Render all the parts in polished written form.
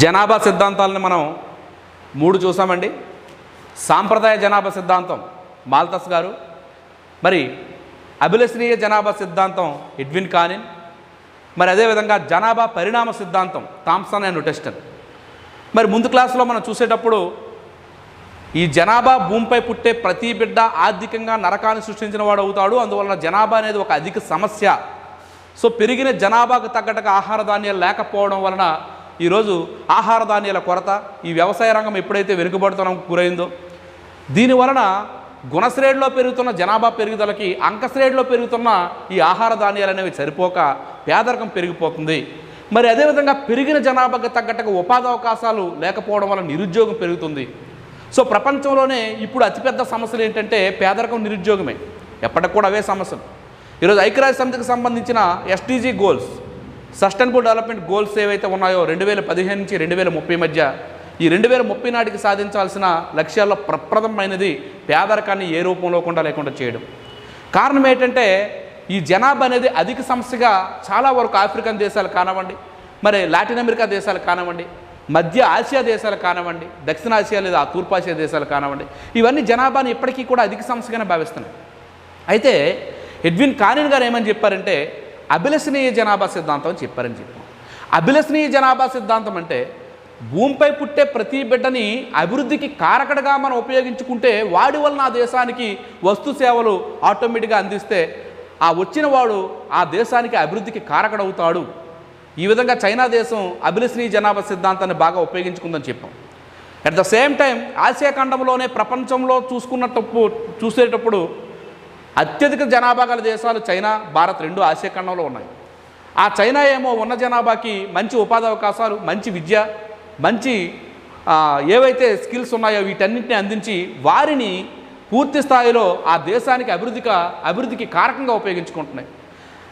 జనాభా సిద్ధాంతాలను మనం 3 చూసామండి. సాంప్రదాయ జనాభా సిద్ధాంతం మాల్తస్ గారు, మరి అభిలషణీయ జనాభా సిద్ధాంతం ఎడ్విన్ కానిన్, మరి అదేవిధంగా జనాభా పరిణామ సిద్ధాంతం థామ్సన్ అండ్ నొటెస్టన్. మరి ముందు క్లాసులో మనం చూసేటప్పుడు ఈ జనాభా భూమిపై పుట్టే ప్రతి బిడ్డ ఆర్థికంగా నరకాన్ని సృష్టించిన వాడు అవుతాడు, అందువలన జనాభా అనేది ఒక అధిక సమస్య. సో పెరిగిన జనాభాకు తగ్గట్టుగా ఆహార ధాన్యాలు లేకపోవడం వలన ఈరోజు ఆహార ధాన్యాల కొరత, ఈ వ్యవసాయ రంగం ఎప్పుడైతే వెనుకబడుతనం గురైందో దీనివలన గుణశ్రేణిలో పెరుగుతున్న జనాభా పెరుగుదలకి అంకశ్రేణిలో పెరుగుతున్న ఈ ఆహార ధాన్యాలు అనేవి సరిపోక పేదరికం పెరిగిపోతుంది. మరి అదేవిధంగా పెరిగిన జనాభాకు తగ్గట్టుగా ఉపాధి అవకాశాలు లేకపోవడం వల్ల నిరుద్యోగం పెరుగుతుంది. సో ప్రపంచంలోనే ఇప్పుడు అతిపెద్ద సమస్యలు ఏంటంటే పేదరికం, నిరుద్యోగమే. ఎప్పటికి కూడా అవే సమస్యలు. ఈరోజు ఐక్యరాజ్య సమితికి సంబంధించిన SDG goals, sustainable development goals ఏవైతే ఉన్నాయో 2015 నుంచి 2030 మధ్య, ఈ 2030 నాటికి సాధించాల్సిన లక్ష్యాల్లో ప్రప్రథమైనది పేదరికాన్ని ఏ రూపంలో లేకుండా చేయడం. కారణం ఏంటంటే ఈ జనాభా అనేది అధిక సమస్యగా చాలా వరకు ఆఫ్రికన్ దేశాలు కానివ్వండి, మరి లాటిన్ అమెరికా దేశాలు కానివ్వండి, మధ్య ఆసియా దేశాలు కానివ్వండి, దక్షిణాసియా లేదా తూర్పాసియా దేశాలు కానివ్వండి, ఇవన్నీ జనాభాని ఇప్పటికీ కూడా అధిక సమస్యగానే భావిస్తున్నాయి. అయితే ఎడ్విన్ కానిన్ గారు ఏమని చెప్పారంటే అభిలషణీయ జనాభా సిద్ధాంతం అని చెప్పారని చెప్పాం. అభిలషణీయ జనాభా సిద్ధాంతం అంటే భూమిపై పుట్టే ప్రతి బిడ్డని అభివృద్ధికి కారకడగా మనం ఉపయోగించుకుంటే వాడి వలన ఆ దేశానికి వస్తు సేవలు ఆటోమేటిక్గా అందిస్తే ఆ వచ్చిన వాడు ఆ దేశానికి అభివృద్ధికి కారకడవుతాడు. ఈ విధంగా చైనా దేశం అభిలషణీయ జనాభా సిద్ధాంతాన్ని బాగా ఉపయోగించుకుందని చెప్పాం. At the same time Asia ఖండంలోనే ప్రపంచంలో చూసేటప్పుడు అత్యధిక జనాభా గల దేశాలు చైనా, భారత్ రెండు ఆసియా ఖండంలో ఉన్నాయి. ఆ చైనా ఏమో ఉన్న జనాభాకి మంచి ఉపాధి అవకాశాలు, మంచి విద్య, మంచి ఏవైతే స్కిల్స్ ఉన్నాయో వీటన్నింటినీ అందించి వారిని పూర్తి స్థాయిలో ఆ దేశానికి అభివృద్ధికి కారకంగా ఉపయోగించుకుంటున్నాయి.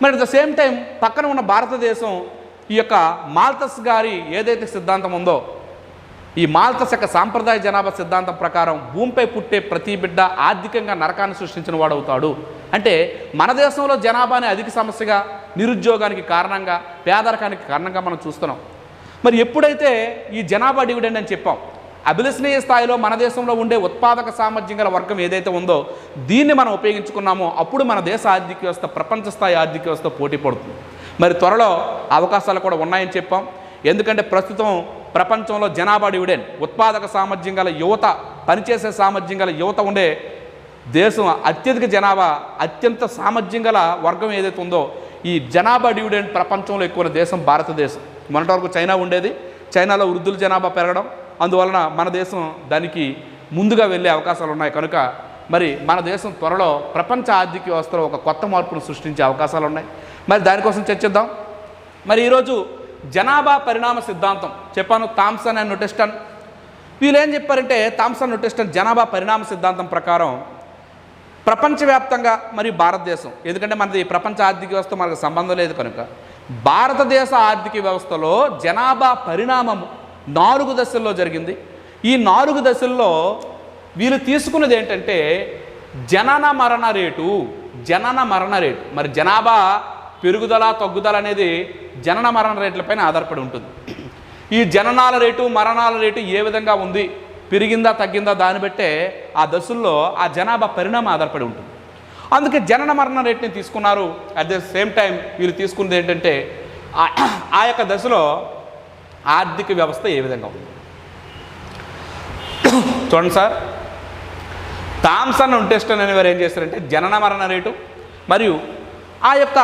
మరి అట్ ద సేమ్ టైం పక్కన ఉన్న భారతదేశం ఈ యొక్క మాల్తస్ గారి ఏదైతే సిద్ధాంతం ఉందో, ఈ మాల్తస్ యొక్క సాంప్రదాయ జనాభా సిద్ధాంతం ప్రకారం భూమిపై పుట్టే ప్రతి బిడ్డ ఆర్థికంగా నరకాన్ని సృష్టించిన వాడవుతాడు. అంటే మన దేశంలో జనాభాని అధిక సమస్యగా, నిరుద్యోగానికి కారణంగా, పేదరికానికి కారణంగా మనం చూస్తున్నాం. మరి ఎప్పుడైతే ఈ జనాభా డివిడెండ్ అని చెప్పాం, అభిలషణీయ స్థాయిలో మన దేశంలో ఉండే ఉత్పాదక సామర్థ్యం గల వర్గం ఏదైతే ఉందో దీన్ని మనం ఉపయోగించుకున్నామో అప్పుడు మన దేశ ఆర్థిక వ్యవస్థ ప్రపంచ స్థాయి ఆర్థిక వ్యవస్థ పోటీ పడుతుంది. మరి త్వరలో అవకాశాలు కూడా ఉన్నాయని చెప్పాం. ఎందుకంటే ప్రస్తుతం ప్రపంచంలో జనాభా డివిడెండ్, ఉత్పాదక సామర్థ్యం గల యువత, పనిచేసే సామర్థ్యం గల యువత ఉండే దేశం, అత్యధిక జనాభా, అత్యంత సామర్థ్యం గల వర్గం ఏదైతే ఉందో ఈ జనాభా డివిడెండ్ ప్రపంచంలో ఎక్కువ దేశం భారతదేశం. మొన్నటి వరకు చైనా ఉండేది. చైనాలో వృద్ధుల జనాభా పెరగడం, అందువలన మన దేశం దానికి ముందుగా వెళ్ళే అవకాశాలు ఉన్నాయి. కనుక మరి మన దేశం త్వరలో ప్రపంచ ఆర్థిక వ్యవస్థలో ఒక కొత్త మార్పును సృష్టించే అవకాశాలు ఉన్నాయి. మరి దానికోసం చర్చిద్దాం. మరి ఈరోజు జనాభా పరిణామ సిద్ధాంతం చెప్పాను, థామ్సన్ అండ్ నొటెస్టన్. వీళ్ళు ఏం చెప్పారంటే థామ్సన్, నొటెస్టన్ జనాభా పరిణామ సిద్ధాంతం ప్రకారం ప్రపంచవ్యాప్తంగా మరియు భారతదేశం, ఎందుకంటే మనది ప్రపంచ ఆర్థిక వ్యవస్థ మనకు సంబంధం లేదు కనుక భారతదేశ ఆర్థిక వ్యవస్థలో జనాభా పరిణామం 4 దశల్లో జరిగింది. ఈ 4 దశల్లో వీళ్ళు తీసుకున్నది ఏంటంటే జనన మరణ రేటు. మరి జనాభా పెరుగుదల తగ్గుదల అనేది జనన మరణ రేట్లపైన ఆధారపడి ఉంటుంది. ఈ జననాల రేటు, మరణాల రేటు ఏ విధంగా ఉంది, పెరిగిందా తగ్గిందా, దాన్ని బట్టే ఆ దశల్లో ఆ జనాభా పరిణామం ఆధారపడి ఉంటుంది. అందుకే జనన మరణ రేట్ని తీసుకున్నారు. అట్ ద సేమ్ టైం వీళ్ళు తీసుకున్నది ఏంటంటే ఆ యొక్క దశలో ఆర్థిక వ్యవస్థ ఏ విధంగా ఉంది చూడండి సార్. థామ్సన్, నొటెస్టన్ అనేవారు ఏం చేస్తారంటే జనన మరణ రేటు మరియు ఆ యొక్క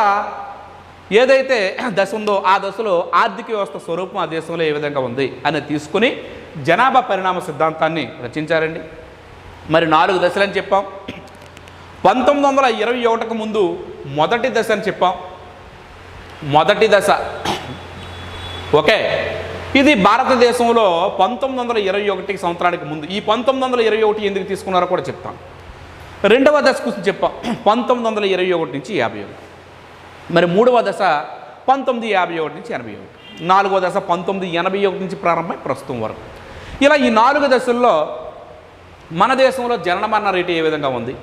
ఏదైతే దశ ఉందో ఆ దశలో ఆర్థిక వ్యవస్థ స్వరూపం ఆ దేశంలో ఏ విధంగా ఉంది అని తీసుకుని జనాభా పరిణామ సిద్ధాంతాన్ని రచించారండి. మరి 4 దశలని చెప్పాం. 1921కు ముందు మొదటి దశ అని చెప్పాం. మొదటి దశ ఓకే, ఇది భారతదేశంలో 1921 సంవత్సరానికి ముందు. ఈ 1921 ఎందుకు తీసుకున్నారో కూడా చెప్తాను. రెండవ దశ గురించి చెప్పాం 1921 నుంచి 51. మరి మూడవ దశ 1951 నుంచి 81. నాలుగవ దశ 1981 నుంచి ప్రారంభమై ప్రస్తుతం వరకు. ఇలా ఈ 4 దశల్లో మన దేశంలో జనన మరణ రేటు ఏ విధంగా ఉంది,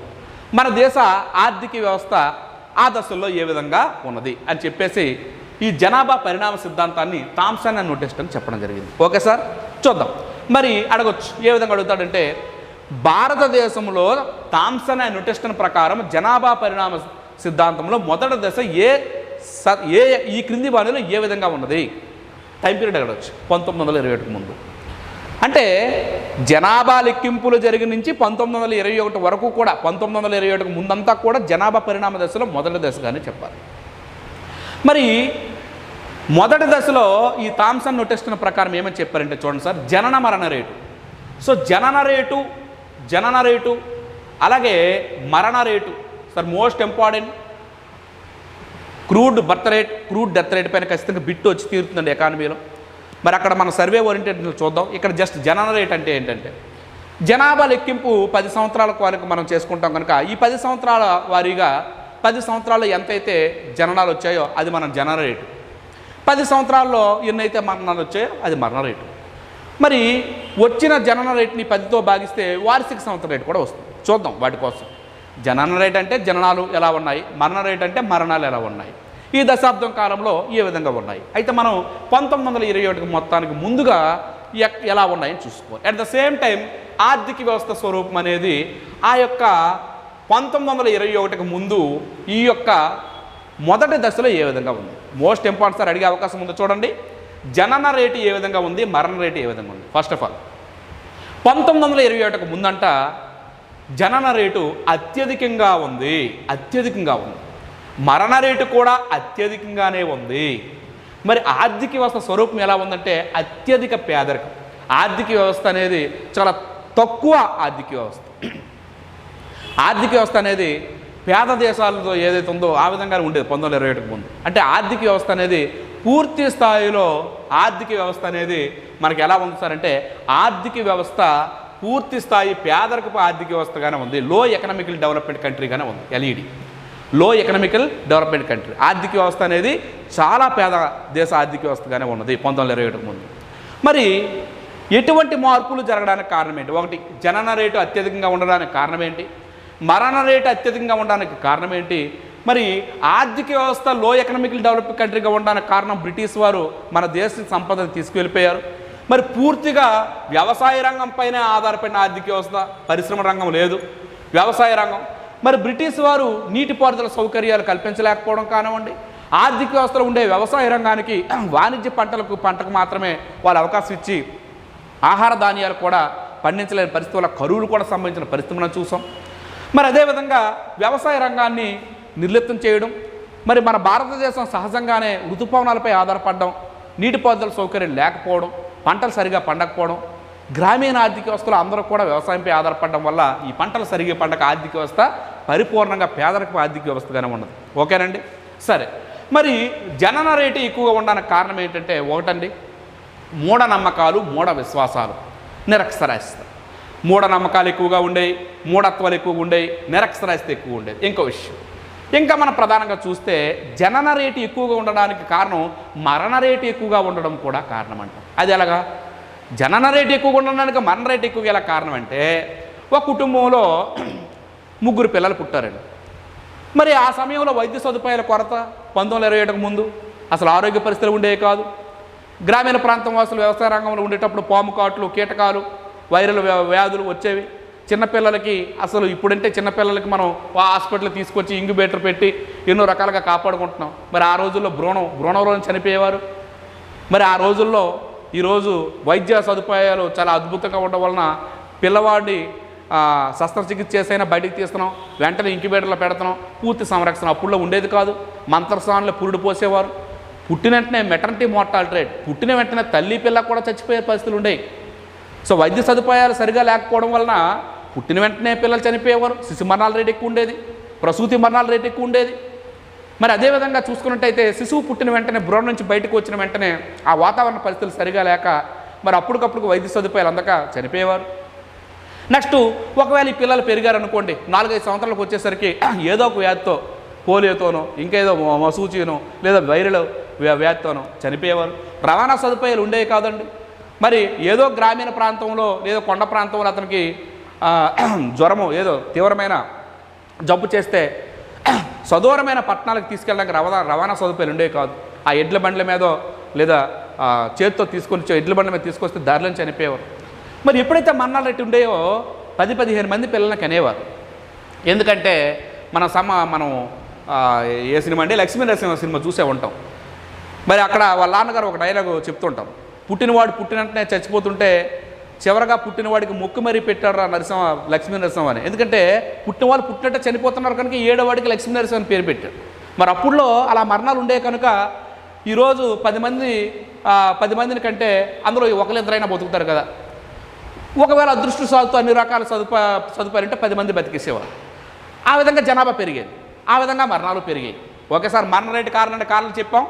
మన దేశ ఆర్థిక వ్యవస్థ ఆ దశల్లో ఏ విధంగా ఉన్నది అని చెప్పేసి ఈ జనాభా పరిణామ సిద్ధాంతాన్ని థామ్సన్ అండ్ నోటెస్ట్ అని చెప్పడం జరిగింది. ఓకే సార్, చూద్దాం. మరి అడగొచ్చు, ఏ విధంగా అడుగుతాడంటే భారతదేశంలో థామ్సన్ అండ్ నోటెస్ట్ ప్రకారం జనాభా పరిణామ సిద్ధాంతంలో మొదటి దశ ఈ క్రింది వాణిలో ఏ విధంగా ఉన్నది? టైం పీరియడ్ అడగచ్చు. 1921 ముందు అంటే జనాభా లెక్కింపులు జరిగిన నుంచి 1921 వరకు కూడా 1921 ముందంతా కూడా జనాభా పరిణామ దశలో మొదటి దశగానే చెప్పాలి. మరి మొదటి దశలో ఈ థామ్సన్ నోటెస్ట్ ప్రకారం ఏమని చెప్పారంటే చూడండి సార్, జనన మరణ రేటు. సో జనన రేటు అలాగే మరణ rate sir most important. Crude birth rate, crude death rate పైన ఖచ్చితంగా బిట్టు వచ్చి తీరుతుందండి ఎకానమీలో. మరి అక్కడ మన సర్వే ఓరియంటెడ్ చూద్దాం. ఇక్కడ జస్ట్ జనన రేట్ అంటే ఏంటంటే జనాభా లెక్కింపు 10 సంవత్సరాల వరకు మనం చేసుకుంటాం కనుక ఈ 10 సంవత్సరాల వారీగా 10 సంవత్సరాల్లో ఎంతైతే జననాలు వచ్చాయో అది మన జనన రేటు, 10 సంవత్సరాల్లో ఎన్నైతే మరణాలు వచ్చాయో అది మరణ రేటు. మరి వచ్చిన జనన రేట్ని 10తో భాగిస్తే వార్షిక సంవత్సర రేటు కూడా వస్తుంది. చూద్దాం వాటి కోసం. జనన రేట్ అంటే జననాలు ఎలా ఉన్నాయి, మరణ రేట్ అంటే మరణాలు ఎలా ఉన్నాయి, ఈ దశాబ్దం కాలంలో ఏ విధంగా ఉన్నాయి. అయితే మనం 1921 మొత్తానికి ముందుగా ఎలా ఉన్నాయని చూసుకోవాలి. అట్ ద సేమ్ టైం ఆర్థిక వ్యవస్థ స్వరూపం అనేది ఆ యొక్క 1921 ముందు ఈ యొక్క మొదటి దశలో ఏ విధంగా ఉంది. మోస్ట్ ఇంపార్టెంట్ సార్, అడిగే అవకాశం ఉందో చూడండి. జనన రేటు ఏ విధంగా ఉంది, మరణ రేటు ఏ విధంగా ఉంది. ఫస్ట్ ఆఫ్ ఆల్ 1921 ముందంట జనన రేటు అత్యధికంగా ఉంది. మరణ రేటు కూడా అత్యధికంగానే ఉంది. మరి ఆర్థిక వ్యవస్థ స్వరూపం ఎలా ఉందంటే అత్యధిక పేదరికం. ఆర్థిక వ్యవస్థ అనేది చాలా తక్కువ ఆర్థిక వ్యవస్థ అనేది పేద దేశాలతో ఏదైతే ఉందో ఆ విధంగానే ఉండేది 1921 ముందు. అంటే ఆర్థిక వ్యవస్థ అనేది పూర్తి స్థాయిలో ఆర్థిక వ్యవస్థ అనేది మనకి ఎలా ఉంది సార్ అంటే ఆర్థిక వ్యవస్థ పూర్తి స్థాయి పేదరికపు ఆర్థిక వ్యవస్థగానే ఉంది. లో ఎకనామికల్ డెవలప్మెంట్ కంట్రీగానే ఉంది. ఎల్ఈడి లో ఎకనామికల్ డెవలప్మెంట్ కంట్రీ. ఆర్థిక వ్యవస్థ అనేది చాలా పేద దేశ ఆర్థిక వ్యవస్థగానే ఉన్నది 1921 ముందు. మరి ఎటువంటి మార్పులు జరగడానికి కారణం ఏంటి? ఒకటి, జనన రేటు అత్యధికంగా ఉండడానికి కారణం ఏంటి? మరణ రేటు అత్యధికంగా ఉండడానికి కారణం ఏంటి? మరి ఆర్థిక వ్యవస్థ లో ఎకనామికల్ డెవలప్మెంట్ కంట్రీగా ఉండడానికి కారణం బ్రిటిష్ వారు మన దేశ సంపదను తీసుకువెళ్ళిపోయారు. మరి పూర్తిగా వ్యవసాయ రంగం పైన ఆధారపడిన ఆర్థిక వ్యవస్థ, పరిశ్రమ రంగం లేదు, వ్యవసాయ రంగం. మరి బ్రిటిష్ వారు నీటిపారుదల సౌకర్యాలు కల్పించలేకపోవడం కానివ్వండి, ఆర్థిక వ్యవస్థలో ఉండే వ్యవసాయ రంగానికి వాణిజ్య పంటకు మాత్రమే వాళ్ళు అవకాశం ఇచ్చి ఆహార ధాన్యాలు కూడా పండించలేని పరిస్థితి వల్ల కరువులు కూడా సంబంధించిన పరిస్థితి మనం చూసాం. మరి అదేవిధంగా వ్యవసాయ రంగాన్ని నిర్లక్ష్యం చేయడం, మరి మన భారతదేశం సహజంగానే ఋతుపవనాలపై ఆధారపడడం, నీటిపారుదల సౌకర్యం లేకపోవడం, పంటలు సరిగా పండకపోవడం, గ్రామీణ ఆర్థిక వ్యవస్థలో అందరూ కూడా వ్యవసాయంపై ఆధారపడడం వల్ల ఈ పంటలు సరిగా పండక ఆర్థిక వ్యవస్థ పరిపూర్ణంగా పేదరికపు ఆర్థిక వ్యవస్థగానే ఉన్నది. ఓకేనండి, సరే. మరి జనన రేటు ఎక్కువగా ఉండడానికి కారణం ఏంటంటే ఒకటండి, మూఢనమ్మకాలు, మూఢ విశ్వాసాలు, నిరక్షరాస్యత. మూఢనమ్మకాలు ఎక్కువగా ఉండేవి, మూఢత్వాలు ఎక్కువగా ఉండేవి, నిరక్షరాస్యత ఎక్కువ ఉండేది. ఇంకో విషయం, ఇంకా మనం ప్రధానంగా చూస్తే జనన రేటు ఎక్కువగా ఉండడానికి కారణం మరణ రేటు ఎక్కువగా ఉండడం కూడా కారణం అంట. అది ఎలాగా? జనన రేటు ఎక్కువగా ఉండడానికి మరణ రేటు ఎక్కువగా ఎలా కారణం అంటే ఒక కుటుంబంలో 3 పిల్లలు పుట్టారండి. మరి ఆ సమయంలో వైద్య సదుపాయాల కొరత 1921 ముందు అసలు ఆరోగ్య పరిస్థితులు ఉండేవి కాదు. గ్రామీణ ప్రాంతం వాసులు వ్యవసాయ రంగంలో ఉండేటప్పుడు పాము కాట్లు, కీటకాలు, వైరల్ వ్యాధులు వచ్చేవి. చిన్నపిల్లలకి అసలు ఇప్పుడంటే చిన్నపిల్లలకి మనం హాస్పిటల్ తీసుకొచ్చి ఇంక్యుబేటర్ పెట్టి ఎన్నో రకాలుగా కాపాడుకుంటున్నాం. మరి ఆ రోజుల్లో భ్రూణంలో చనిపోయేవారు. మరి ఆ రోజుల్లో ఈరోజు వైద్య సదుపాయాలు చాలా అద్భుతంగా ఉండడం వలన పిల్లవాడిని శస్త్రచికిత్స చేసైనా బయటికి తీస్తున్నాం, వెంటనే ఇంక్యుబేటర్లో పెడుతున్నాం, పూర్తి సంరక్షణ. అప్పుడులో ఉండేది కాదు. మంత్రస్నానంలో పురుడు పోసేవారు. పుట్టిన వెంటనే మెటర్నిటీ మోర్టాలిటీ రేట్, పుట్టిన వెంటనే తల్లి పిల్ల కూడా చచ్చిపోయే పరిస్థితులు ఉండేవి. సో వైద్య సదుపాయాలు సరిగా లేకపోవడం వలన పుట్టిన వెంటనే పిల్లలు చనిపోయేవారు. శిశు మరణాల రేటు ఎక్కువ ఉండేది, ప్రసూతి మరణాల రేటు ఎక్కువ ఉండేది. మరి అదేవిధంగా చూసుకున్నట్టయితే శిశువు పుట్టిన వెంటనే భ్రూణం నుంచి బయటకు వచ్చిన వెంటనే ఆ వాతావరణ పరిస్థితులు సరిగా లేక మరి అప్పటికప్పుడు వైద్య సదుపాయాలు అందక చనిపోయేవారు. నెక్స్ట్, ఒకవేళ ఈ పిల్లలు పెరిగారనుకోండి, 4-5 సంవత్సరాలకు వచ్చేసరికి ఏదో ఒక వ్యాధితో, పోలియోతోనో ఇంకేదో మసూచినో లేదా వైరల్ వ్యాధితోనో చనిపోయేవారు. రవాణా సదుపాయాలు ఉండేవి కాదండి. మరి ఏదో గ్రామీణ ప్రాంతంలో లేదా కొండ ప్రాంతంలో అతనికి జ్వరము ఏదో తీవ్రమైన జబ్బు చేస్తే సదూరమైన పట్టణాలకు తీసుకెళ్ళడానికి రవాణా సదుపాయాలు ఉండేవి కాదు. ఆ ఎడ్ల బండ్ల మీదో లేదా చేతితో తీసుకొని ఎడ్ల బండ్ల మీద తీసుకొస్తే దారిలో చనిపోయేవారు. మరి ఎప్పుడైతే మరణాలు రేటు ఉండేవో 10-15 మంది పిల్లల్ని కనేవారు. ఎందుకంటే మనం ఏ సినిమా అంటే లక్ష్మీ నరసింహ సినిమా చూసే ఉంటాం. మరి అక్కడ వాళ్ళ నాన్నగారు ఒక డైలాగు చెప్తుంటారు, పుట్టినవాడు పుట్టినట్టునే చచ్చిపోతుంటే చివరగా పుట్టినవాడికి మొక్కు మరీ పెట్టాడు లక్ష్మీ నరసింహ అని. ఎందుకంటే పుట్టినవాళ్ళు పుట్టినట్టే చనిపోతున్నారు కనుక 7వ వాడికి లక్ష్మీ నరసింహ అని పేరు పెట్టాడు. మరి అప్పుడులో అలా మరణాలు ఉండే కనుక ఈరోజు 10 మందిని కంటే అందులో ఒకరిద్దరైనా బతుకుతారు కదా. ఒకవేళ అదృష్టశాలతో అన్ని రకాల సదుపాయాలు ఉంటే 10 మంది బతికేసేవారు. ఆ విధంగా జనాభా పెరిగేది, ఆ విధంగా మరణాలు పెరిగాయి. ఒకేసారి మరణ రేటు కారణాలు చెప్పాం.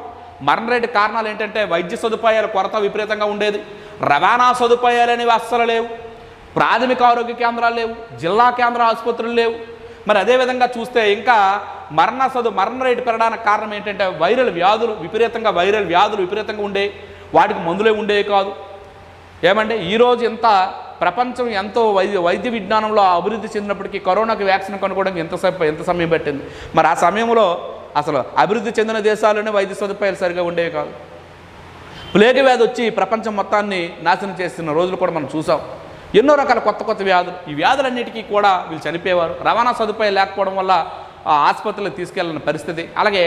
మరణ రేటు కారణాలు ఏంటంటే వైద్య సదుపాయాల కొరత విపరీతంగా ఉండేది, రవాణా సదుపాయాలు అనేవి అస్సలు లేవు, ప్రాథమిక ఆరోగ్య కేంద్రాలు లేవు, జిల్లా కేంద్ర ఆసుపత్రులు లేవు. మరి అదేవిధంగా చూస్తే ఇంకా మరణ రేటు పెరగడానికి కారణం ఏంటంటే వైరల్ వ్యాధులు విపరీతంగా ఉండేవి, వాటికి మందులే ఉండేవి కాదు. ఏమంటే ఈరోజు ప్రపంచం ఎంతో వైద్య విజ్ఞానంలో అభివృద్ధి చెందినప్పటికీ కరోనాకి వ్యాక్సిన్ కనుక్కోవడానికి ఎంత సమయం పట్టింది. మరి ఆ సమయంలో అసలు అభివృద్ధి చెందిన దేశాల్లోనే వైద్య సదుపాయాలు సరిగా ఉండేవి కాదు. ప్లేగ్ వ్యాధి వచ్చి ప్రపంచం మొత్తాన్ని నాశనం చేస్తున్న రోజులు కూడా మనం చూసాం. ఎన్నో రకాల కొత్త వ్యాధులు, ఈ వ్యాధులన్నిటికీ కూడా వీళ్ళు చనిపోయేవారు. రవాణా సదుపాయం లేకపోవడం వల్ల ఆసుపత్రులకు తీసుకెళ్ళిన పరిస్థితి, అలాగే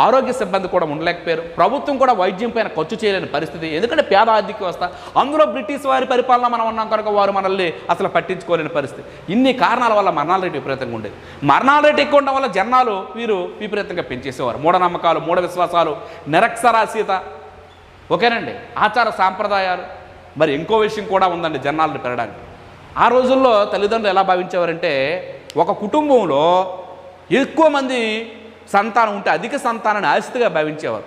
ఆరోగ్య సిబ్బంది కూడా ఉండలేకపోయారు. ప్రభుత్వం కూడా వైద్యం పైన ఖర్చు చేయలేని పరిస్థితి, ఎందుకంటే పేద ఆర్థిక వ్యవస్థ, అందులో బ్రిటిష్ వారి పరిపాలన మనం ఉన్నాం కనుక వారు మనల్ని అసలు పట్టించుకోలేని పరిస్థితి. ఇన్ని కారణాల వల్ల మరణాల రేటు విపరీతంగా ఉండేది. మరణాల రేటు ఎక్కువ ఉండడం వల్ల జనాలు వీరు విపరీతంగా పెంచేసేవారు. మూఢనమ్మకాలు, మూఢ విశ్వాసాలు, నిరక్షరాస్యత, ఓకేనండి, ఆచార సాంప్రదాయాలు. మరి ఇంకో విషయం కూడా ఉందండి జనాలను పెరగడానికి. ఆ రోజుల్లో తల్లిదండ్రులు ఎలా భావించేవారంటే ఒక కుటుంబంలో ఎక్కువ మంది సంతానం ఉంటే అధిక సంతానాన్ని ఆస్తిగా భావించేవారు.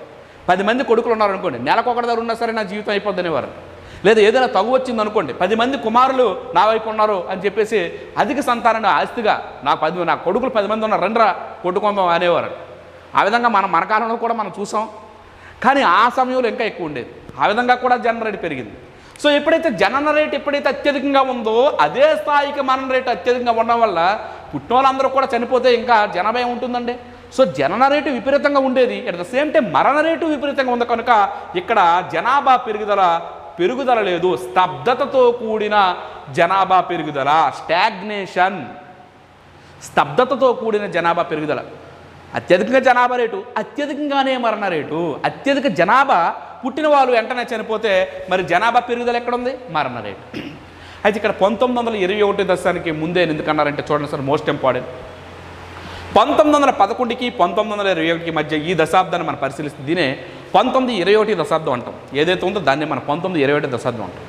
10 మంది కొడుకులు ఉన్నారనుకోండి, నెలకొకటి దగ్గర ఉన్నా సరే నా జీవితం అయిపోద్దనేవారు. లేదా ఏదైనా తగు వచ్చింది అనుకోండి, 10 మంది కుమారులు నా వైపు ఉన్నారు అని చెప్పేసి అధిక సంతానాన్ని ఆస్తిగా నా కొడుకులు 10 మంది ఉన్నారు రెండ్రా కొట్టుకుందాం అనేవారు. ఆ విధంగా మన కాలంలో కూడా మనం చూసాం. కానీ ఆ సమయంలో ఇంకా ఎక్కువ ఉండేది. ఆ విధంగా కూడా జనన రేటు పెరిగింది. సో ఎప్పుడైతే జనన రేటు అత్యధికంగా ఉందో అదే స్థాయికి మరణ రేటు అత్యధికంగా ఉండడం వల్ల పుట్టిన వాళ్ళందరూ కూడా చనిపోతే ఇంకా జనాభా ఉంటుందండి. సో జనన రేటు విపరీతంగా ఉండేది, అట్ ద సేమ్ టైం మరణ రేటు విపరీతంగా ఉంది కనుక ఇక్కడ జనాభా పెరుగుదల లేదు, స్తబ్దతతో కూడిన జనాభా పెరుగుదల, స్టాగ్నేషన్, స్తబ్దతతో కూడిన జనాభా పెరుగుదల. అత్యధికంగా జనాభా రేటు, అత్యధికంగానే మరణ రేటు. అత్యధిక జనాభా పుట్టిన వాళ్ళు వెంటనే చనిపోతే మరి జనాభా పెరుగుదల ఎక్కడుంది? మరణ రేటు. అయితే ఇక్కడ 1921 దశానికి ముందే ఎందుకన్నారంటే చూడండి సార్, మోస్ట్ ఇంపార్టెంట్. 1911కి 1921కి మధ్య ఈ దశాబ్దాన్ని మనం పరిశీలిస్తే దీనే 1921 దశాబ్దం అంటాం. ఏదైతే ఉందో దాన్ని మనం 1921 దశాబ్దం అంటాం.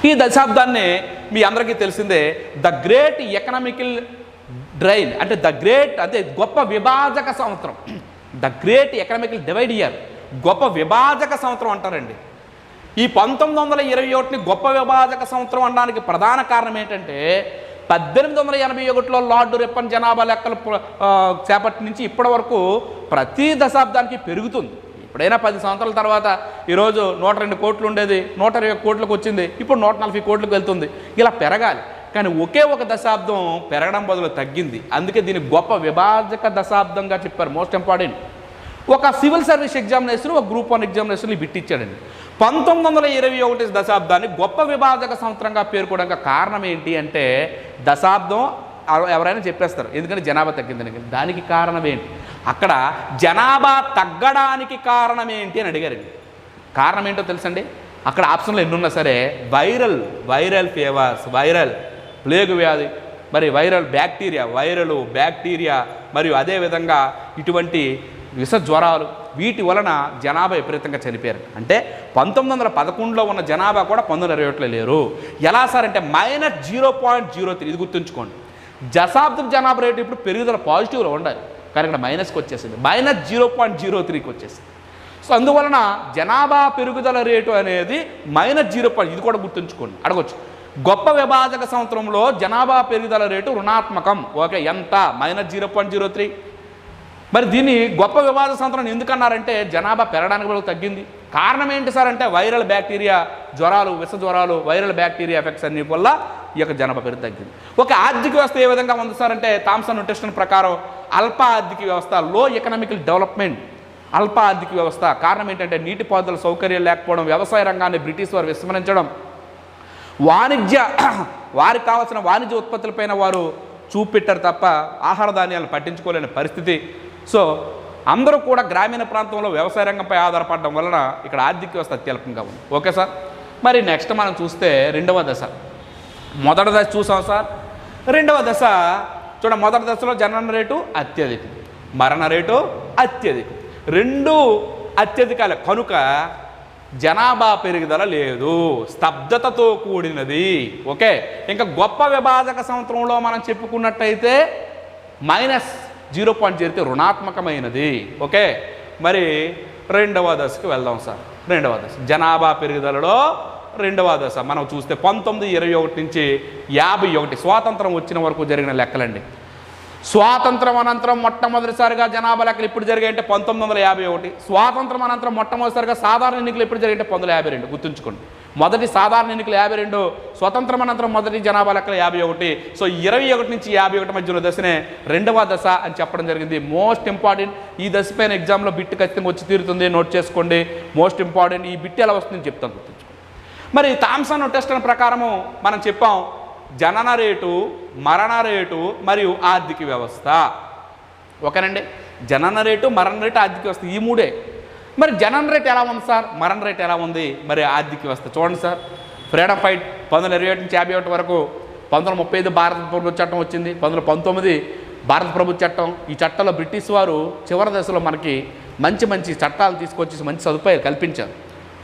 ఈ దశాబ్దాన్ని మీ అందరికీ తెలిసిందే ద గ్రేట్ ఎకనామికల్ డ్రైన్, అంటే గొప్ప విభాజక సంవత్సరం. The great economical divide year, గొప్ప విభాజక సంవత్సరం అంటారండి. ఈ 1921ని గొప్ప విభాజక సంవత్సరం అనడానికి ప్రధాన కారణం ఏంటంటే 1881లో లార్డ్ రిప్పన్ జనాభా లెక్కలు చేపట్టి నుంచి ఇప్పటి వరకు ప్రతి దశాబ్దానికి పెరుగుతుంది. ఎప్పుడైనా 10 సంవత్సరాల తర్వాత ఈరోజు 102 కోట్లు ఉండేది 120 కోట్లకు వచ్చింది, ఇప్పుడు 140 కోట్లకు వెళ్తుంది. ఇలా పెరగాలి, కానీ ఒకే ఒక దశాబ్దం పెరగడం బదులు తగ్గింది. అందుకే దీన్ని గొప్ప విభాజక దశాబ్దంగా చెప్పారు. Most important. ఒక సివిల్ సర్వీస్ ఎగ్జామినేషన్, ఒక గ్రూప్ 1 ఎగ్జామినేషన్లు బిట్టిచ్చాడండి. 1921 దశాబ్దాన్ని గొప్ప విభాజక సంవత్సరంగా పేర్కోవడానికి కారణం ఏంటి అంటే దశాబ్దం ఎవరైనా చెప్పేస్తారు, ఎందుకంటే జనాభా తగ్గిందని. దానికి కారణం ఏంటి, అక్కడ జనాభా తగ్గడానికి కారణం ఏంటి అని అడిగారండి. కారణం ఏంటో తెలుసండి, అక్కడ ఆప్షన్లు ఎన్నున్నా సరే వైరల్ ఫీవర్స్, వైరల్ ప్లేగు వ్యాధి, మరి వైరల్ బ్యాక్టీరియా మరియు అదేవిధంగా ఇటువంటి విష జ్వరాలు, వీటి వలన జనాభా విపరీతంగా చనిపోయారు. అంటే 1911లో ఉన్న జనాభా కూడా 1921లో లేరు. ఎలా సార్ అంటే -0.03. ఇది గుర్తుంచుకోండి. దశాబ్దం జనాభా రేటు ఇప్పుడు పెరుగుదల పాజిటివ్లో ఉండాలి, కానీ ఇక్కడ మైనస్కి వచ్చేసింది, -0.03కి వచ్చేసింది. సో అందువలన జనాభా పెరుగుదల రేటు అనేది -0. ఇది కూడా గుర్తుంచుకోండి. అడగొచ్చు, గొప్ప విభాజక సంవత్సరంలో జనాభా పెరుగుదల రేటు రుణాత్మకం, ఓకే, ఎంత? -0.03. మరి దీన్ని గొప్ప విభాజక సంవత్సరం ఎందుకన్నారంటే జనాభా పెరగడానికి కూడా తగ్గింది. కారణం ఏంటి సార్ అంటే వైరల్ బ్యాక్టీరియా జ్వరాలు, విష జ్వరాలు, వైరల్ బ్యాక్టీరియా ఎఫెక్ట్స్ అన్ని వల్ల ఈ యొక్క జనాభా పెరుగు తగ్గింది. ఒక ఆర్థిక వ్యవస్థ ఏ విధంగా ఉంది సార్ అంటే థామ్సన్ టెస్ట్ ప్రకారం అల్ప ఆర్థిక వ్యవస్థ, లో ఎకనామికల్ డెవలప్మెంట్, అల్ప ఆర్థిక వ్యవస్థ. కారణం ఏంటంటే నీటిపారుదల సౌకర్యం లేకపోవడం, వ్యవసాయ రంగాన్ని బ్రిటిష్ వారు విస్మరించడం, వారికి కావాల్సిన వాణిజ్య ఉత్పత్తులపైన వారు చూపెట్టారు తప్ప ఆహార ధాన్యాలను పట్టించుకోలేని పరిస్థితి. సో అందరూ కూడా గ్రామీణ ప్రాంతంలో వ్యవసాయ రంగంపై ఆధారపడడం వలన ఇక్కడ ఆర్థిక వ్యవస్థ అత్యల్పంగా ఉంది. Okay sir. మరి నెక్స్ట్ మనం చూస్తే రెండవ దశ. మొదటి దశ చూసాం సార్. రెండవ దశ చూడ, మొదటి దశలో జనన రేటు అత్యధికం, మరణ రేటు అత్యధికం, రెండు అత్యధికాలే కనుక జనాభా పెరుగుదల లేదు, స్తబ్దతతో కూడినది. ఓకే. ఇంకా గొప్ప విభాజక సంవత్సరంలో మనం చెప్పుకున్నట్టయితే -0 చేరితే రుణాత్మకమైనది. ఓకే. మరి రెండవ దశకు వెళ్దాం సార్. రెండవ దశ జనాభా పెరుగుదలలో రెండవ దశ మనం చూస్తే 1921 నుంచి 51 స్వాతంత్రం వచ్చిన వరకు జరిగిన లెక్కలండి. స్వాతంత్రం అనంతరం మొట్టమొదటిసారిగా జనాభా లెక్కలు ఇప్పుడు జరిగాయంటే 1951. స్వాతంత్రం అనంతరం మొట్టమొదటిసారిగా సాధారణ ఎన్నికలు ఎప్పుడు జరిగాయంటే 1952. గుర్తుంచుకోండి. మొదటి సాధారణ ఎన్నికలు 52, స్వతంత్రం అనంతరం మొదటి జనాభా లెక్కలు 51. సో 21 నుంచి 51 మధ్యలో దశనే రెండవ దశ అని చెప్పడం జరిగింది. Most important. ఈ దశ పైన ఎగ్జామ్లో బిట్ ఖచ్చితంగా వచ్చి తీరుతుంది, నోట్ చేసుకోండి. Most important. ఈ బిట్ ఎలా వస్తుందని చెప్తాను, గుర్తుంచుకోండి. మరి థామ్సన్ టెస్ట్ ప్రకారము మనం చెప్పాం జనన రేటు, మరణ రేటు మరియు ఆర్థిక వ్యవస్థ. ఓకేనండి. జనన రేటు, మరణ రేటు, ఆర్థిక వ్యవస్థ ఈ మూడే. మరి జనన రేట్ ఎలా ఉంది సార్, మరణ రేట్ ఎలా ఉంది, మరి ఆర్థిక వ్యవస్థ చూడండి సార్. ఫ్రీడమ్ ఫైట్ 1927 నుంచి 51 వరకు, 1935 భారత ప్రభుత్వ చట్టం వచ్చింది, 1919 భారత ప్రభుత్వ చట్టం. ఈ చట్టంలో బ్రిటిష్ వారు చివరి దశలో మనకి మంచి మంచి చట్టాలు తీసుకొచ్చి మంచి సదుపాయాలు కల్పించారు.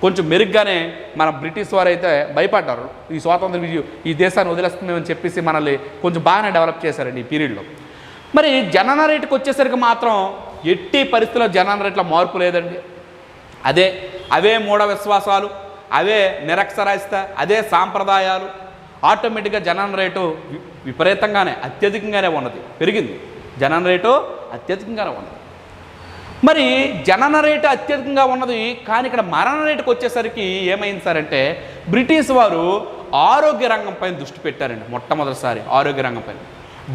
కొంచెం మెరుగ్గానే మన బ్రిటిష్ వారు అయితే భయపడ్డారు, ఈ స్వాతంత్ర ఈ దేశాన్ని వదిలేస్తుందని చెప్పేసి మనల్ని కొంచెం బాగానే డెవలప్ చేశారండి ఈ పీరియడ్లో. మరి జనన రేటుకి వచ్చేసరికి మాత్రం ఎట్టి పరిస్థితుల్లో జనన రేట్లో మార్పు లేదండి. అవే మూఢ విశ్వాసాలు, అవే నిరక్షరాస్యత, అదే సాంప్రదాయాలు. ఆటోమేటిక్గా జనన రేటు విపరీతంగానే అత్యధికంగానే ఉన్నది, పెరిగింది. జనన రేటు అత్యధికంగానే ఉన్నది. మరి జనన రేటు అత్యధికంగా ఉన్నది. కానీ ఇక్కడ మరణ రేటుకు వచ్చేసరికి ఏమైంది సార్ అంటే బ్రిటిష్ వారు ఆరోగ్య రంగం పైన దృష్టి పెట్టారండి. మొట్టమొదటిసారి ఆరోగ్య రంగం పైన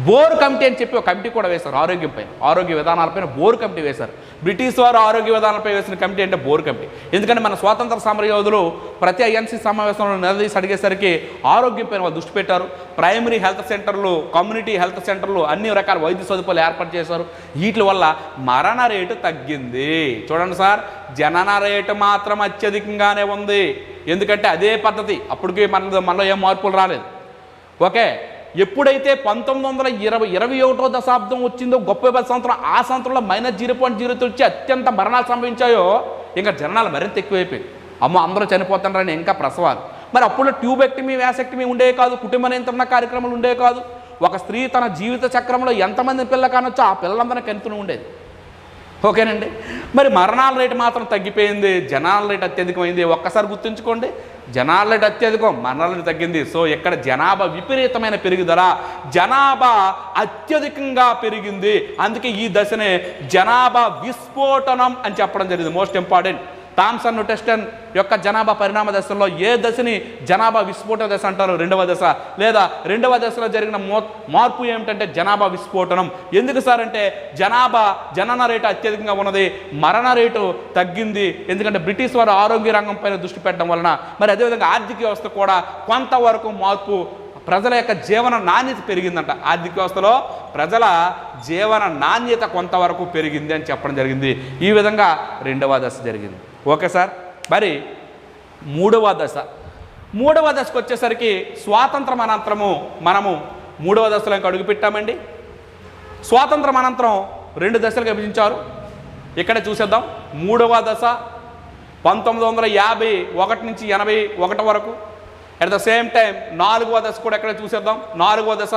బోర్ కమిటీ అని చెప్పి ఒక కమిటీ కూడా వేశారు. ఆరోగ్యం పైన, ఆరోగ్య విధానాలపైన బోర్ కమిటీ వేశారు. బ్రిటిష్ వారు ఆరోగ్య విధానాలపై వేసిన కమిటీ అంటే బోర్ కమిటీ. ఎందుకంటే మన స్వాతంత్ర సమర యోధులు ప్రతి ఐఎన్సీ సమావేశంలో నిలదీసి అడిగేసరికి ఆరోగ్యం పైన వాళ్ళు దృష్టి పెట్టారు. ప్రైమరీ హెల్త్ సెంటర్లు, కమ్యూనిటీ హెల్త్ సెంటర్లు, అన్ని రకాల వైద్య సదుపాయాలు ఏర్పాటు చేశారు. వీటి వల్ల మరణ రేటు తగ్గింది. చూడండి సార్, జనన రేటు మాత్రం అత్యధికంగానే ఉంది. ఎందుకంటే అదే పద్ధతి, అప్పటికి మనలో ఏం మార్పులు రాలేదు. ఓకే. ఎప్పుడైతే 1921వ దశాబ్దం వచ్చిందో గొప్ప సంవత్సరం, ఆ సంవత్సరంలో -0.03 వచ్చి అత్యంత మరణాలు సంభవించాయో ఇంకా జననాలు మరింత ఎక్కువైపోయాయి. అమ్మ అందరూ చనిపోతున్నారని ఇంకా ప్రసవాలు. మరి అప్పుడు ట్యూబెక్టమీ, వ్యాసెక్టమీ ఉండేవి కాదు, కుటుంబ నియంత్రణ కార్యక్రమాలు ఉండేవి కాదు. ఒక స్త్రీ తన జీవిత చక్రంలో ఎంతమంది పిల్లలు కానొచ్చో ఆ పిల్లలందరినీ కనుతూనే ఉండేది. ఓకేనండి. మరి మరణాల రేటు మాత్రం తగ్గిపోయింది, జనాల రేటు అత్యధికమైంది. ఒక్కసారి గుర్తుంచుకోండి, జనాల రేటు అత్యధికం, మరణాల రేటు తగ్గింది. సో ఇక్కడ జనాభా విపరీతమైన పెరుగుదల, జనాభా అత్యధికంగా పెరిగింది. అందుకే ఈ దశనే జనాభా విస్ఫోటనం అని చెప్పడం జరిగింది. Most important. థామ్సన్ టెస్ట్ యొక్క జనాభా పరిణామ దశలో ఏ దశని జనాభా విస్ఫోటన దశ అంటారు? రెండవ దశ. లేదా రెండవ దశలో జరిగిన మార్పు ఏమిటంటే జనాభా విస్ఫోటనం. ఎందుకు సార్ అంటే జనన రేటు అత్యధికంగా ఉన్నది, మరణ రేటు తగ్గింది. ఎందుకంటే బ్రిటిష్ వారు ఆరోగ్య రంగం పైన దృష్టి పెట్టడం వలన. మరి అదేవిధంగా ఆర్థిక వ్యవస్థ కూడా కొంతవరకు మార్పు, ప్రజల యొక్క జీవన నాణ్యత పెరిగిందంట. ఆర్థిక వ్యవస్థలో ప్రజల జీవన నాణ్యత కొంతవరకు పెరిగింది అని చెప్పడం జరిగింది. ఈ విధంగా రెండవ దశ జరిగింది. Okay sir. మరి మూడవ దశకు వచ్చేసరికి స్వాతంత్రం అనంతరము మనము మూడవ దశలో ఇంకా అడుగుపెట్టామండి. స్వాతంత్రం అనంతరం 2 దశలుగా విభజించారు. ఇక్కడ చూసేద్దాం. మూడవ దశ 1951 నుంచి 81 వరకు. అట్ ద సేమ్ టైం 4వ దశ కూడా ఎక్కడ చూసేద్దాం. 4వ దశ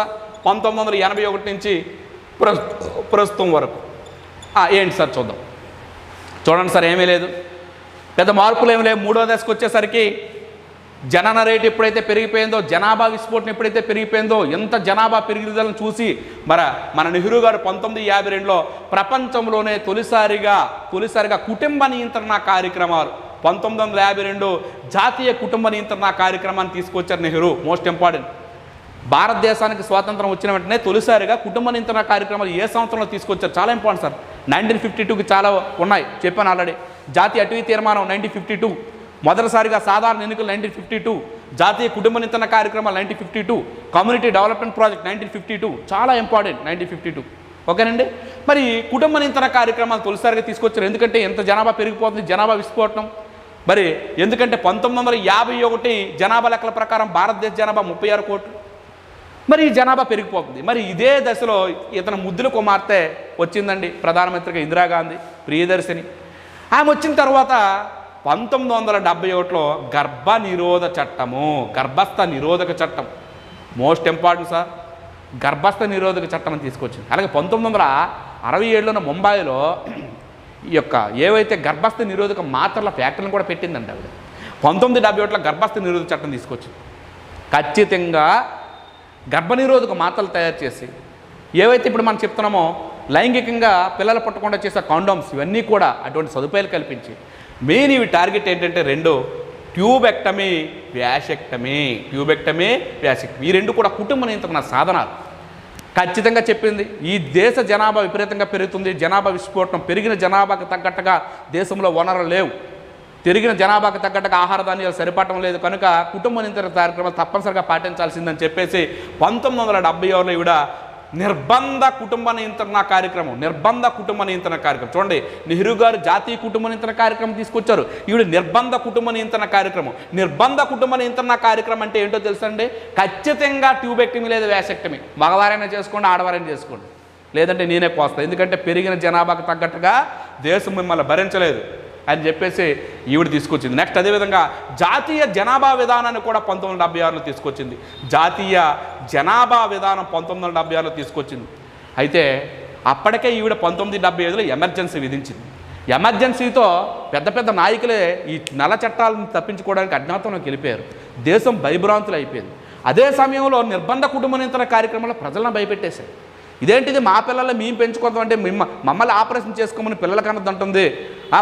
1981 నుంచి ప్రస్తుతం వరకు. ఏంటి సార్ చూద్దాం. చూడండి సార్, ఏమీ లేదు, పెద్ద మార్పులు ఏమి లేవు. మూడవ దశకు వచ్చేసరికి జనన రేటు ఎప్పుడైతే పెరిగిపోయిందో, జనాభా విస్ఫోటనం ఎప్పుడైతే పెరిగిపోయిందో, ఎంత జనాభా పెరుగుదలను చూసి మన నెహ్రూ గారు 1952లో ప్రపంచంలోనే తొలిసారిగా కుటుంబ నియంత్రణ కార్యక్రమాలు 1952 జాతీయ కుటుంబ నియంత్రణ కార్యక్రమాన్ని తీసుకొచ్చారు నెహ్రూ. Most important. భారతదేశానికి స్వాతంత్రం వచ్చిన వెంటనే తొలిసారిగా కుటుంబ నియంత్రణ కార్యక్రమాలు ఏ సంవత్సరంలో తీసుకొచ్చారు? చాలా ఇంపార్టెంట్ సార్. 1952కి చాలా ఉన్నాయి, చెప్పాను ఆల్రెడీ. జాతీయ అటవీ తీర్మానం 1952, మొదటిసారిగా సాధారణ ఎన్నికలు 1952, జాతీయ కుటుంబ నియంత్రణ కార్యక్రమాలు 1952, కమ్యూనిటీ డెవలప్మెంట్ ప్రాజెక్ట్ 1952, చాలా ఇంపార్టెంట్ 1952. ఓకేనండి. మరి కుటుంబ నియంత్రణ కార్యక్రమాలు తొలిసారిగా తీసుకొచ్చారు. ఎందుకంటే ఎంత జనాభా పెరిగిపోతుంది, జనాభా విస్ఫోటనం. మరి ఎందుకంటే 1951 జనాభా లెక్కల ప్రకారం భారతదేశ జనాభా 36 కోట్లు. మరి ఈ జనాభా పెరిగిపోతుంది. మరి ఇదే దశలో ఇతను ముద్దుల కుమార్తె వచ్చిందండి ప్రధానమంత్రిగా, ఇందిరాగాంధీ ప్రియదర్శిని. ఆమె వచ్చిన తర్వాత 1971లో గర్భ నిరోధ చట్టము, గర్భస్థ నిరోధక చట్టం, మోస్ట్ ఇంపార్టెంట్ సార్, గర్భస్థ నిరోధక చట్టం అని తీసుకొచ్చింది. అలాగే 1967లో ముంబైలో ఈ యొక్క ఏవైతే గర్భస్థ నిరోధక మాత్రల ఫ్యాక్టరీని కూడా పెట్టిందండి ఆవిడ. 1971లో గర్భస్థ నిరోధక చట్టం తీసుకొచ్చింది. ఖచ్చితంగా గర్భనిరోధక మాత్రలు తయారు చేసి ఏవైతే ఇప్పుడు మనం చెప్తున్నామో లైంగికంగా పిల్లలు పుట్టకుండా చేసే కాండోమ్స్, ఇవన్నీ కూడా అటువంటి సదుపాయాలు కల్పించి మెయిన్ ఇవి టార్గెట్ ఏంటంటే 2 ట్యూబెక్టమీ, వ్యాసెక్టమీ. ట్యూబెక్టమీ, వ్యాసెక్టమీ ఈ 2 కూడా కుటుంబ నియంత్రణ సాధనాలు. ఖచ్చితంగా చెప్పింది. ఈ దేశ జనాభా విపరీతంగా పెరుగుతుంది, జనాభా విస్ఫోటనం, పెరిగిన జనాభాకు తగ్గట్టుగా దేశంలో వనరులు లేవు, పెరిగిన జనాభాకు తగ్గట్టుగా ఆహార ధాన్యాలు సరిపడటం లేదు, కనుక కుటుంబ నియంత్రణ కార్యక్రమాలు తప్పనిసరిగా పాటించాల్సిందని చెప్పేసి 1976లో ఈవిడ నిర్బంధ కుటుంబ నియంత్రణ కార్యక్రమం, నిర్బంధ కుటుంబ నియంత్రణ కార్యక్రమం. చూడండి, నెహ్రూ గారు జాతీయ కుటుంబ నియంత్రణ కార్యక్రమం తీసుకొచ్చారు, ఈవిడ నిర్బంధ కుటుంబ నియంత్రణ కార్యక్రమం. నిర్బంధ కుటుంబ నియంత్రణ కార్యక్రమం అంటే ఏంటో తెలుసండి? ఖచ్చితంగా ట్యూబెక్టమీ లేదా వ్యాసెక్టమీ, మగవారైనా చేసుకోండి, ఆడవారైనా చేసుకోండి, లేదంటే నేనే కోస్తాను, ఎందుకంటే పెరిగిన జనాభాకు తగ్గట్టుగా దేశం మిమ్మల్ని భరించలేదు అని చెప్పేసి ఈవిడ తీసుకొచ్చింది. నెక్స్ట్ అదేవిధంగా జాతీయ జనాభా విధానాన్ని కూడా 1976లో తీసుకొచ్చింది. జాతీయ జనాభా విధానం 1976లో తీసుకొచ్చింది. అయితే అప్పటికే ఈవిడ 1975లో ఎమర్జెన్సీ విధించింది. ఎమర్జెన్సీతో పెద్ద పెద్ద నాయకులే ఈ నల్ల చట్టాలను తప్పించుకోవడానికి అజ్ఞాతంలోకి వెళ్ళిపోయారు. దేశం భయభ్రాంతులు అయిపోయింది. అదే సమయంలో నిర్బంధ కుటుంబ నియంత్రణ కార్యక్రమంలో ప్రజలను భయపెట్టేశారు. ఇదేంటిది, మా పిల్లల్ని మేము పెంచుకుందామంటే మమ్మల్ని ఆపరేషన్ చేసుకోమని పిల్లలకి అన్నదంటుంది.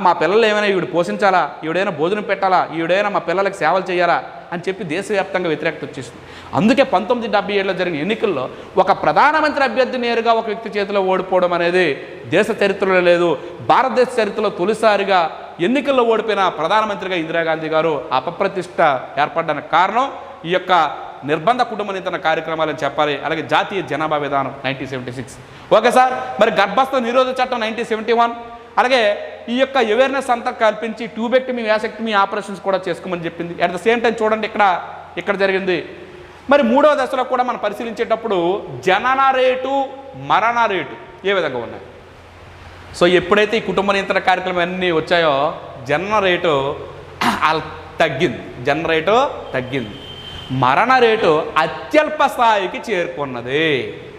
మా పిల్లలు ఏమైనా ఈవిడ పోషించాలా, ఈవిడైనా భోజనం పెట్టాలా, ఈవిడైనా మా పిల్లలకి సేవలు చేయాలా అని చెప్పి దేశవ్యాప్తంగా వ్యతిరేకత వచ్చేసింది. అందుకే 1977లో జరిగిన ఎన్నికల్లో ఒక ప్రధానమంత్రి అభ్యర్థి నేరుగా ఒక వ్యక్తి చేతిలో ఓడిపోవడం అనేది దేశ చరిత్రలో లేదు. భారతదేశ చరిత్రలో తొలిసారిగా ఎన్నికల్లో ఓడిపోయిన ప్రధానమంత్రిగా ఇందిరాగాంధీ గారు అపప్రతిష్ట ఏర్పడడానికి కారణం ఈ యొక్క నిర్బంధ కుటుంబ నియంత్రణ కార్యక్రమాలని చెప్పాలి. అలాగే జాతీయ జనాభా విధానం 1976. Okay sir. మరి గర్భస్థ నిరోధ చట్టం 1971, అలాగే ఈ యొక్క అవేర్నెస్ అంతా కల్పించి ట్యూబెక్టమీ, వ్యాసెక్టమీ ఆపరేషన్స్ కూడా చేసుకోమని చెప్పింది. అట్ ద సేమ్ టైం చూడండి ఇక్కడ జరిగింది. మరి 3వ దశలో కూడా మనం పరిశీలించేటప్పుడు జనన రేటు, మరణ రేటు ఏ విధంగా ఉన్నాయి. సో ఎప్పుడైతే ఈ కుటుంబ నియంత్రణ కార్యక్రమం అన్నీ వచ్చాయో జనన రేటు తగ్గింది, జనన రేటు తగ్గింది, మరణ రేటు అత్యల్ప స్థాయికి చేరుకున్నది.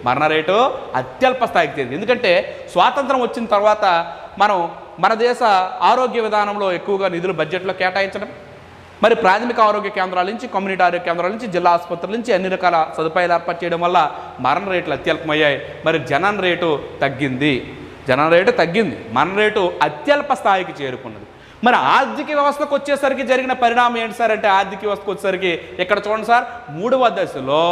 మరణ రేటు అత్యల్ప స్థాయికి చేరింది. ఎందుకంటే స్వాతంత్రం వచ్చిన తర్వాత మన దేశ ఆరోగ్య విధానంలో ఎక్కువగా నిధులు బడ్జెట్లో కేటాయించడం, మరి ప్రాథమిక ఆరోగ్య కేంద్రాల నుంచి, కమ్యూనిటీ ఆరోగ్య కేంద్రాల నుంచి, జిల్లా ఆసుపత్రుల నుంచి అన్ని రకాల సదుపాయాలు ఏర్పాటు చేయడం వల్ల మరణ రేట్లు అత్యల్పమయ్యాయి. మరి జనన రేటు తగ్గింది, మరణ రేటు అత్యల్ప స్థాయికి చేరుకున్నది. మరి ఆర్థిక వ్యవస్థకు వచ్చేసరికి జరిగిన పరిణామం ఏంటి సార్ అంటే, ఆర్థిక వ్యవస్థకు వచ్చేసరికి ఇక్కడ చూడండి సార్, 3వ దశలో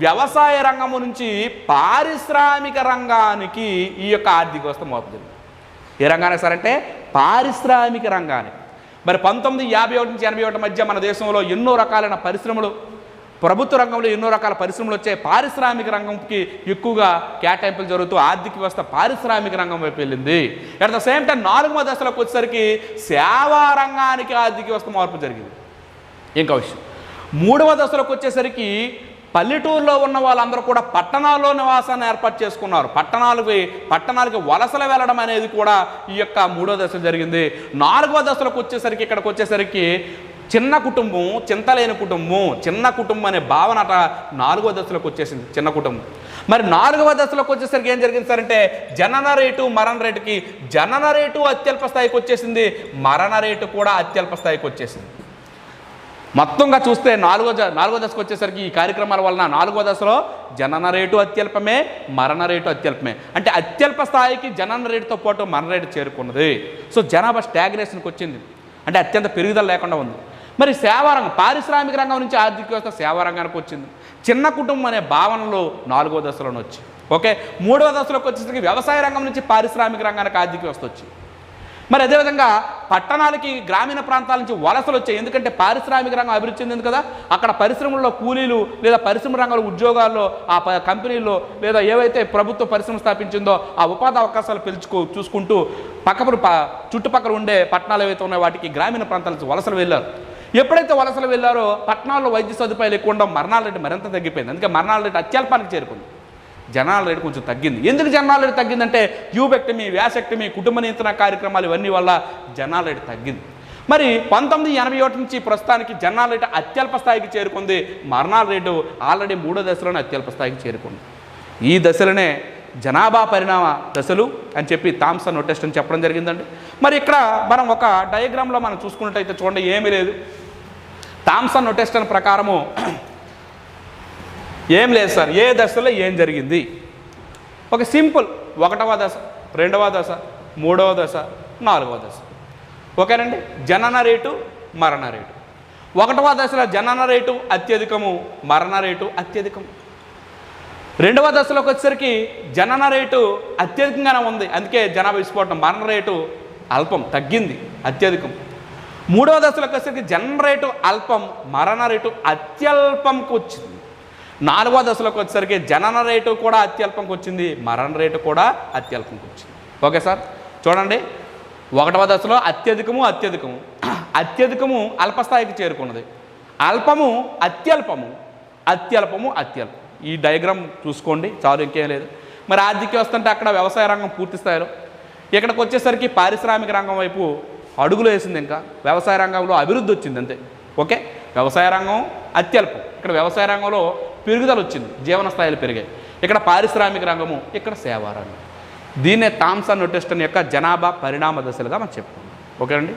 వ్యవసాయ రంగము నుంచి పారిశ్రామిక రంగానికి ఈ యొక్క ఆర్థిక వ్యవస్థ మోపుతుంది. ఏ రంగానికి సార్ అంటే పారిశ్రామిక రంగానికి. మరి 1951 నుంచి 81 మధ్య మన దేశంలో ఎన్నో రకాలైన పరిశ్రమలు, ప్రభుత్వ రంగంలో ఎన్నో రకాల పరిశ్రమలు వచ్చాయి. పారిశ్రామిక రంగంకి ఎక్కువగా కేటాయింపులు జరుగుతూ ఆర్థిక వ్యవస్థ పారిశ్రామిక రంగం వైపు వెళ్ళింది. అట్ ద సేమ్ టైం 4వ దశలోకి వచ్చేసరికి సేవా రంగానికి ఆర్థిక వ్యవస్థ మార్పు జరిగింది. ఇంకా విషయం, 3వ దశలోకి వచ్చేసరికి పల్లెటూరులో ఉన్న వాళ్ళందరూ కూడా పట్టణాల్లో నివాసాన్ని ఏర్పాటు చేసుకున్నారు. పట్టణాలకి వలసలు వెళ్ళడం అనేది కూడా ఈ యొక్క 3వ దశ జరిగింది. 4వ దశలోకి వచ్చేసరికి ఇక్కడికి వచ్చేసరికి చిన్న కుటుంబం, చింతలేని కుటుంబం, చిన్న కుటుంబం అనే భావన 4వ దశలోకి వచ్చేసింది, చిన్న కుటుంబం. మరి 4వ దశలోకి వచ్చేసరికి ఏం జరిగింది సార్ అంటే, జనన రేటు, మరణ రేటుకి జనన రేటు అత్యల్ప స్థాయికి వచ్చేసింది, మరణ రేటు కూడా అత్యల్ప స్థాయికి వచ్చేసింది. మొత్తంగా చూస్తే 4వ దశకు వచ్చేసరికి ఈ కార్యక్రమాల వలన 4వ దశలో జనన రేటు అత్యల్పమే, మరణ రేటు అత్యల్పమే. అంటే అత్యల్ప స్థాయికి జనన రేటుతో పాటు మరణ రేటు చేరుకున్నది. సో జనాభా స్టాగ్నేషన్కి వచ్చింది, అంటే అత్యంత పెరుగుదల లేకుండా ఉంది. మరి సేవారంగం, పారిశ్రామిక రంగం నుంచి ఆర్థిక వ్యవస్థ సేవారంగానికి వచ్చింది. చిన్న కుటుంబం అనే భావనలో 4వ దశలోనే వచ్చింది. ఓకే, మూడవ దశలోకి వచ్చేసరికి వ్యవసాయ రంగం నుంచి పారిశ్రామిక రంగానికి ఆర్థిక వ్యవస్థ వచ్చింది. మరి అదేవిధంగా పట్టణాలకి గ్రామీణ ప్రాంతాల నుంచి వలసలు వచ్చాయి. ఎందుకంటే పారిశ్రామిక రంగం అభివృద్ధి చెందింది కదా, అక్కడ పరిశ్రమల్లో కూలీలు లేదా పరిశ్రమ రంగంలో ఉద్యోగాల్లో ఆ కంపెనీల్లో లేదా ఏవైతే ప్రభుత్వ పరిశ్రమ స్థాపించిందో ఆ ఉపాధి అవకాశాలు చూసుకుంటూ చుట్టుపక్కల ఉండే పట్టణాలు ఏవైతే ఉన్నాయో వాటికి గ్రామీణ ప్రాంతాల నుంచి వలసలు వెళ్ళారు. ఎప్పుడైతే వలసలు వెళ్ళారో పట్టణాల్లో వైద్య సదుపాయాలు ఎక్కువ ఉండడం మరణాల రేటు మరింత తగ్గిపోయింది. అందుకే మరణాల రేటు అత్యల్పానికి చేరుకుంది. జనాల రేటు కొంచెం తగ్గింది. ఎందుకు జనాల రేటు తగ్గిందంటే ట్యూబెక్టమీ, వ్యాసెక్టమీ, కుటుంబ నియంత్రణ కార్యక్రమాలు ఇవన్నీ వల్ల జనాల రేటు తగ్గింది. మరి 1981 నుంచి ప్రస్తుతానికి జనాల రేటు అత్యల్ప స్థాయికి చేరుకుంది. మరణాల రేటు ఆల్రెడీ 3వ దశలోనే అత్యల్ప స్థాయికి చేరుకుంది. ఈ దశలనే జనాభా పరిణామ దశలు అని చెప్పి థామ్సన్ నోటెస్ట్ అని చెప్పడం జరిగిందండి. మరి ఇక్కడ మనం ఒక డయాగ్రామ్లో మనం చూసుకున్నట్టయితే చూడండి, ఏమీ లేదు. థామ్సన్ నోటెస్ట్ ప్రకారము ఏం లేదు సార్, ఏ దశలో ఏం జరిగింది, ఒక సింపుల్ 1వ దశ, 2వ దశ, 3వ దశ, 4వ దశ. ఓకేనండి. జనన రేటు, మరణ రేటు. 1వ దశలో జనన రేటు అత్యధికము, మరణ రేటు అత్యధికము. 2వ దశలోకి వచ్చేసరికి జనన రేటు అత్యధికంగానే ఉంది, అందుకే జనాభా విస్ఫోటనం. మరణ రేటు అల్పం, తగ్గింది, అత్యధికం. 3వ దశలోకి వచ్చేసరికి జనన రేటు అల్పం, మరణ రేటు అత్యల్పంకి వచ్చింది. 4వ దశలోకి వచ్చేసరికి జనన రేటు కూడా అత్యల్పంకి వచ్చింది, మరణ రేటు కూడా అత్యల్పంకి వచ్చింది. ఓకే సార్, చూడండి. 1వ దశలో అత్యధికము అత్యధికము అల్పస్థాయికి చేరుకున్నది, అల్పము అత్యల్పము, అత్యల్పము అత్యల్పం. ఈ డయాగ్రామ్ చూసుకోండి చాలు, ఇంకేం లేదు. మరి ఆర్థిక వ్యవస్థ అంటే అక్కడ వ్యవసాయ రంగం పూర్తి స్థాయిలో, ఇక్కడికి వచ్చేసరికి పారిశ్రామిక రంగం వైపు అడుగులు వేసింది. ఇంకా వ్యవసాయ రంగంలో అభివృద్ధి వచ్చింది అంతే. ఓకే, వ్యవసాయ రంగం అత్యల్పం, ఇక్కడ వ్యవసాయ రంగంలో పెరుగుదల వచ్చింది, జీవన స్థాయిలు పెరిగాయి. ఇక్కడ పారిశ్రామిక రంగము, ఇక్కడ సేవా రంగం. దీన్నే థామ్సన్ నోటెస్ట్ యొక్క జనాభా పరిణామ దశలుగా మనం చెప్పుకున్నాం. ఓకే అండి.